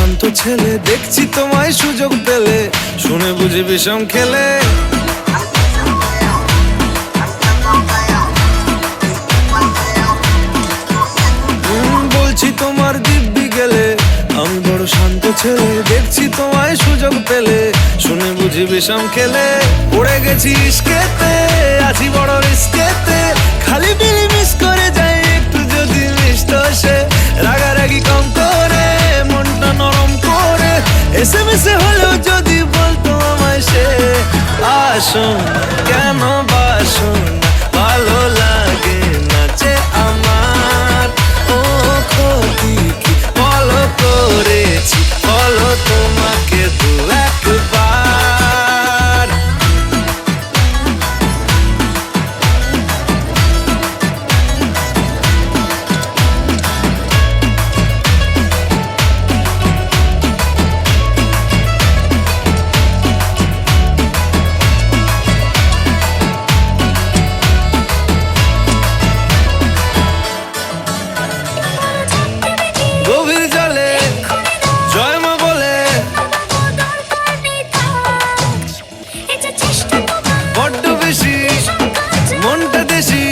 শান্ত ছেলে, দেখছি তোমায় সুযোগ পেলে শুনে বুঝি বিষম খেলে। বলছি তোমার দিব্যি গেলে, আমি বড় শান্ত ছেলে, দেখছি তোমায় সুযোগ পেলে শুনে বুঝি বিষম খেলে। পড়ে গেছি ইস্কেতে, আছি বড় রিস্কেতে, খালি বিলি মিস করে যাই একটু যদি মিষ্ট সে। রাগারাগি কম করে, মনটা নরম করে, SMS এ হলেও যদি বলতো আমায় সে। আসুন কেন বাসুন, ভালো লাগে না যে আমার। ও ক্ষতি কি বলো করেছি, বলো তোমাকে দু একবার। গভীর জলে জয় মা বলে, বড্ড বেশি মনটা দেশি।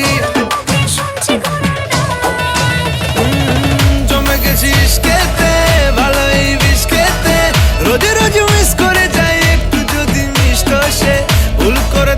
জমে গেছি ইস্কেতে, ভালোই বিষ খেতে, রোজে রোজ মিস করে যাই একটু যদি মিষ্ট সে। ভুল করে